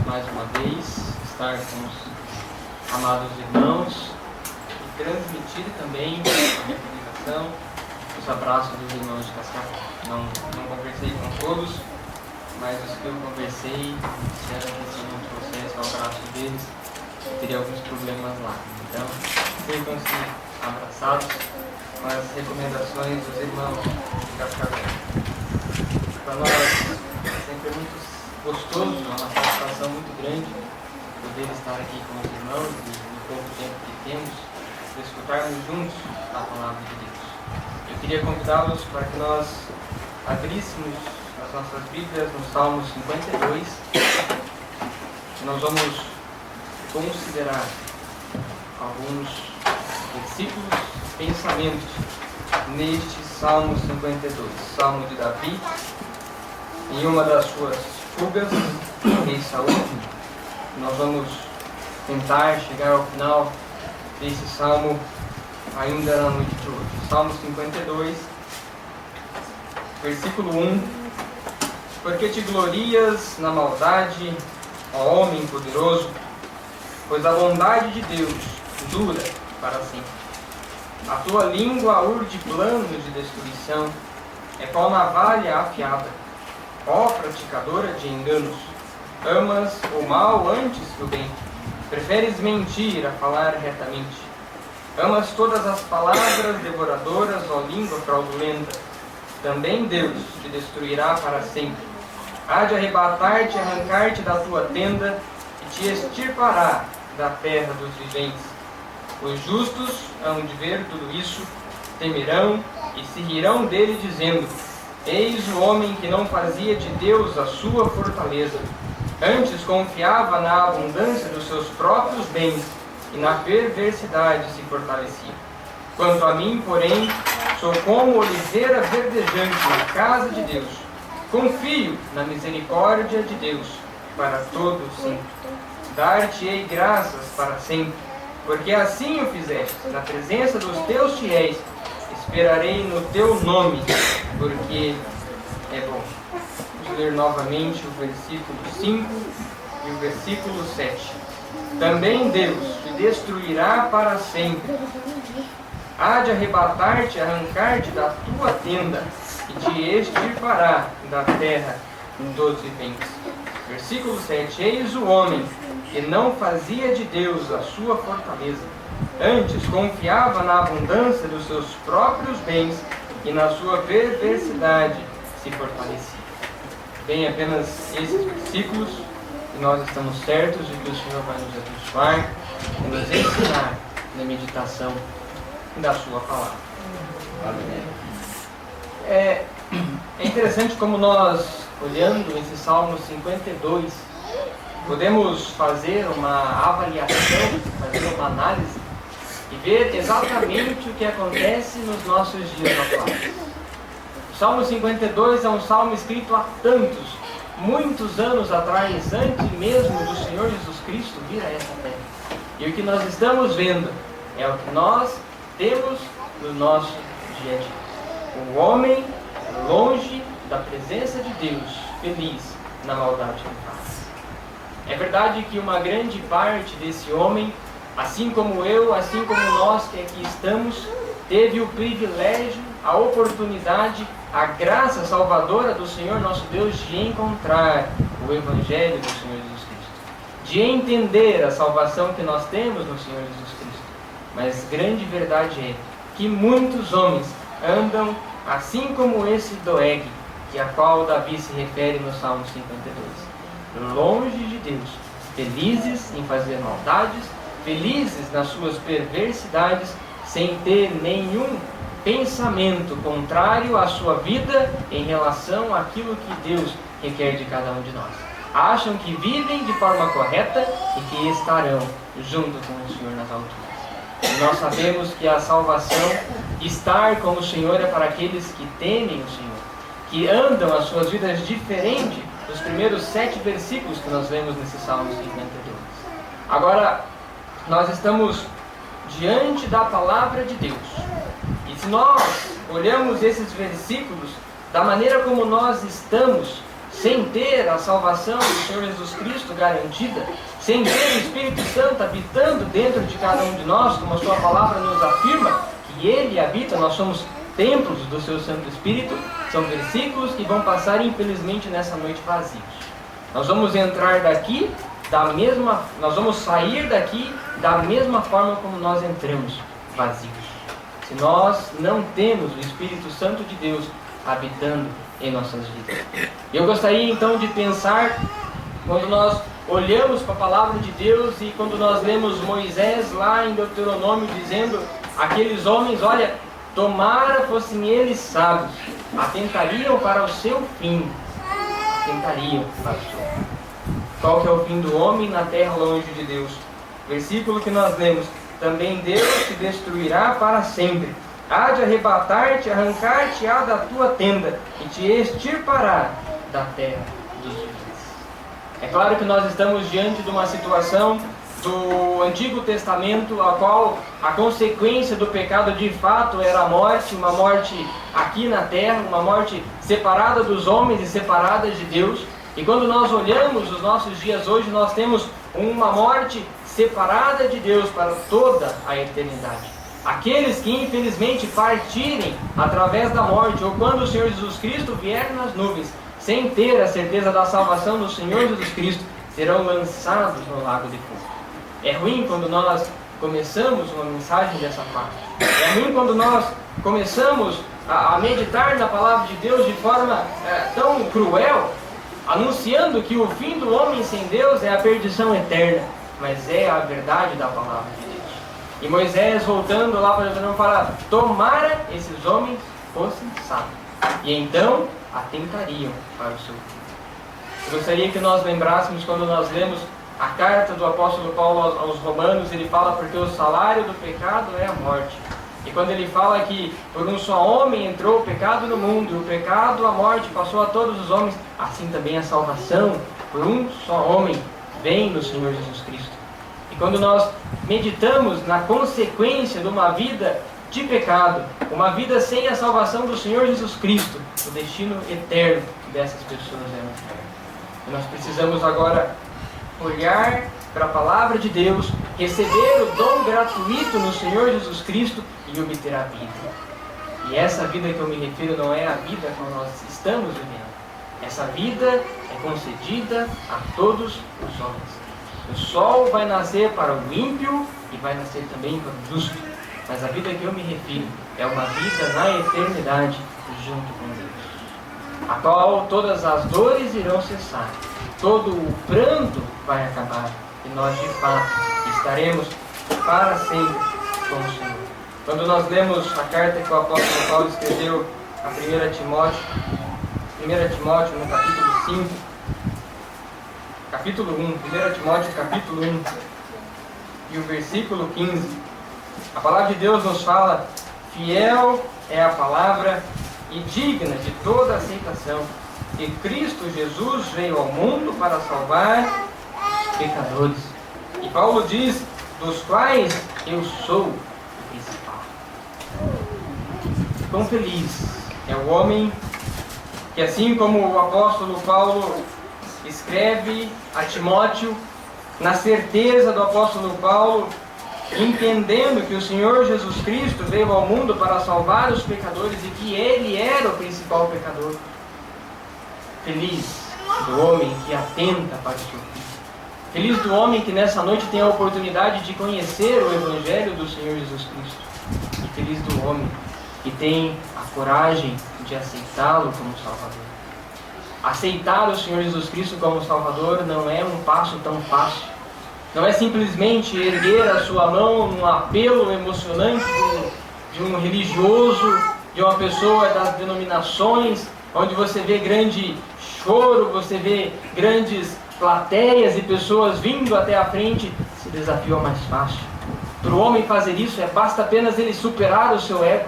mais uma vez estar com os amados irmãos e transmitir também a minha comunicação, os abraços dos irmãos de Cascavel. Não conversei com todos, mas os que eu conversei disseram que se eu não trouxesse o abraço deles, teria alguns problemas lá. Então, sintam-se abraçados com as recomendações dos irmãos de Cascavel. Para nós é sempre muito gostoso, uma satisfação muito grande poder estar aqui com os irmãos e no pouco tempo que temos, escutarmos juntos a palavra de Deus. Eu queria convidá-los para que nós abríssemos as nossas Bíblias no Salmo 52. Nós vamos considerar alguns versículos, pensamentos neste Salmo 52, Salmo de Davi, em uma das suas fugas, o rei Saul. Nós vamos tentar chegar ao final desse salmo ainda na noite de hoje. Salmo 52, versículo 1. Porque te glorias na maldade, ó homem poderoso, pois a bondade de Deus dura para sempre. A tua língua urde planos de destruição, é qual navalha afiada. Ó praticadora de enganos, amas o mal antes que o bem, preferes mentir a falar retamente. Amas todas as palavras devoradoras, ó língua fraudulenta. Também Deus te destruirá para sempre. Há de arrebatar-te e arrancar-te da tua tenda, e te extirpará da terra dos viventes. Os justos hão de ver tudo isso, temerão e se rirão dele, dizendo: eis o homem que não fazia de Deus a sua fortaleza, antes confiava na abundância dos seus próprios bens, e na perversidade se fortalecia. Quanto a mim, porém, sou como oliveira verdejante na casa de Deus. Confio na misericórdia de Deus para todo sempre. Dar-te-ei graças para sempre, porque assim o fizeste, na presença dos teus fiéis. Esperarei no teu nome, porque é bom. Vamos ler novamente o versículo 5 e o versículo 7. Também Deus te destruirá para sempre. Há de arrebatar-te e arrancar-te da tua tenda, e te extirpará da terra dos viventes. Versículo 7. Eis o homem que não fazia de Deus a sua fortaleza, antes confiava na abundância dos seus próprios bens, e na sua perversidade se fortalecia. Bem, apenas esses versículos, e nós estamos certos de que o Senhor vai nos abençoar e nos ensinar na meditação da sua palavra. Amém. É interessante como nós, olhando esse Salmo 52, podemos fazer uma avaliação, fazer uma análise e ver exatamente o que acontece nos nossos dias atuais. O Salmo 52 é um salmo escrito há muitos anos atrás, antes mesmo do Senhor Jesus Cristo vir a essa terra. E o que nós estamos vendo é o que nós temos no nosso dia a dia. O homem longe da presença de Deus, feliz na maldade que faz. É verdade que uma grande parte desse homem, assim como eu, assim como nós que aqui estamos, teve o privilégio, a oportunidade, a graça salvadora do Senhor nosso Deus de encontrar o Evangelho do Senhor Jesus Cristo, de entender a salvação que nós temos no Senhor Jesus Cristo. Mas grande verdade é que muitos homens andam assim como esse Doeg, que a qual Davi se refere no Salmo 52, longe de Deus, felizes em fazer maldades, felizes nas suas perversidades, sem ter nenhum pensamento contrário à sua vida em relação àquilo que Deus requer de cada um de nós. Acham que vivem de forma correta e que estarão junto com o Senhor nas alturas. E nós sabemos que a salvação, estar com o Senhor, é para aqueles que temem o Senhor, que andam as suas vidas diferente dos primeiros 7 versículos que nós vemos nesse Salmo 52. Agora, nós estamos diante da palavra de Deus. E se nós olhamos esses versículos da maneira como nós estamos, sem ter a salvação do Senhor Jesus Cristo garantida, sem ter o Espírito Santo habitando dentro de cada um de nós, como a sua palavra nos afirma, que Ele habita, nós somos templos do seu Santo Espírito, são versículos que vão passar infelizmente nessa noite vazios. Nós vamos entrar daqui nós vamos sair daqui da mesma forma como nós entramos, vazios. Se nós não temos o Espírito Santo de Deus habitando em nossas vidas. Eu gostaria então de pensar, quando nós olhamos para a palavra de Deus e quando nós lemos Moisés lá em Deuteronômio dizendo, aqueles homens, olha, tomara fossem eles sábios, atentariam para o seu fim, atentariam para o seu fim. Qual que é o fim do homem na terra longe de Deus? Versículo que nós lemos, também Deus te destruirá para sempre, há de arrebatar-te, arrancar-te-á da tua tenda e te extirpará da terra dos viventes. É claro que nós estamos diante de uma situação do Antigo Testamento, a qual a consequência do pecado de fato era a morte, uma morte aqui na terra, uma morte separada dos homens e separada de Deus. E quando nós olhamos os nossos dias hoje, nós temos uma morte separada de Deus para toda a eternidade. Aqueles que infelizmente partirem através da morte, ou quando o Senhor Jesus Cristo vier nas nuvens, sem ter a certeza da salvação do Senhor Jesus Cristo, serão lançados no lago de fogo. É ruim quando nós começamos uma mensagem dessa parte. É ruim quando nós começamos a meditar na palavra de Deus de forma tão cruel, anunciando que o fim do homem sem Deus é a perdição eterna, mas é a verdade da palavra de Deus. E Moisés, voltando lá para Deuteronômio, fala, tomara esses homens fossem sábios, e então atentariam para o seu fim. Eu gostaria que nós lembrássemos, quando nós lemos a carta do apóstolo Paulo aos Romanos, ele fala, porque o salário do pecado é a morte. E quando ele fala que por um só homem entrou o pecado no mundo, e o pecado, a morte, passou a todos os homens, assim também a salvação, por um só homem, vem no Senhor Jesus Cristo. E quando nós meditamos na consequência de uma vida de pecado, uma vida sem a salvação do Senhor Jesus Cristo, o destino eterno dessas pessoas é o inferno. E nós precisamos agora olhar para a palavra de Deus, receber o dom gratuito no Senhor Jesus Cristo e obter a vida. E essa vida que eu me refiro não é a vida que nós estamos vivendo. Essa vida é concedida a todos os homens. O sol vai nascer para o ímpio e vai nascer também para o justo. Mas a vida que eu me refiro é uma vida na eternidade junto com Deus, a qual todas as dores irão cessar, todo o pranto vai acabar e nós de fato estaremos para sempre com o Senhor. Quando nós lemos a carta que o apóstolo Paulo escreveu a 1 Timóteo no capítulo 5, capítulo 1, 1 Timóteo capítulo 1 e o versículo 15, a palavra de Deus nos fala, fiel é a palavra e digna de toda aceitação, que Cristo Jesus veio ao mundo para salvar os pecadores. E Paulo diz, dos quais eu sou o principal. Quão feliz é o homem que, assim como o apóstolo Paulo escreve a Timóteo, na certeza do apóstolo Paulo, entendendo que o Senhor Jesus Cristo veio ao mundo para salvar os pecadores e que Ele era o principal pecador. Feliz do homem que atenta para o seu fim. Feliz do homem que nessa noite tem a oportunidade de conhecer o Evangelho do Senhor Jesus Cristo. E feliz do homem que tem a coragem de aceitá-lo como Salvador. Aceitar o Senhor Jesus Cristo como Salvador não é um passo tão fácil. Não é simplesmente erguer a sua mão num apelo emocionante de um religioso, de uma pessoa das denominações, onde você vê grande choro, você vê grandes plateias e pessoas vindo até a frente. Esse desafio é mais fácil. Para o homem fazer isso, basta apenas ele superar o seu ego.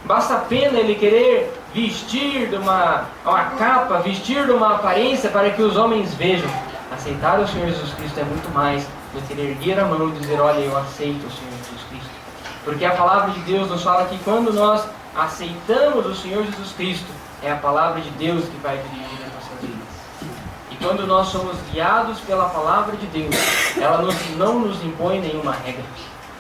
Basta apenas ele querer vestir de uma capa, vestir de uma aparência para que os homens vejam. Aceitar o Senhor Jesus Cristo é muito mais do que erguer a mão e dizer, olha, eu aceito o Senhor Jesus Cristo. Porque a palavra de Deus nos fala que quando nós aceitamos o Senhor Jesus Cristo, é a palavra de Deus que vai dirigir as nossas vidas. quando nós somos guiados pela palavra de Deus, ela não nos impõe nenhuma regra.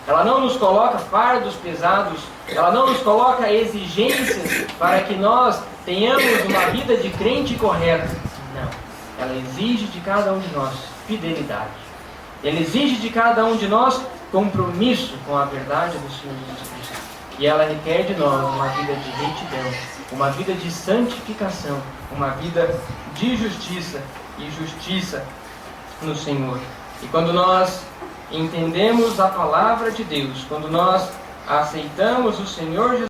Ela não nos coloca fardos pesados, ela não nos coloca exigências para que nós tenhamos uma vida de crente correta. Não. Ela exige de cada um de nós fidelidade. Ela exige de cada um de nós compromisso com a verdade do Senhor Jesus Cristo. E ela requer de nós uma vida de retidão, uma vida de santificação, uma vida de justiça e justiça no Senhor. E quando nós entendemos a palavra de Deus, quando nós aceitamos o Senhor Jesus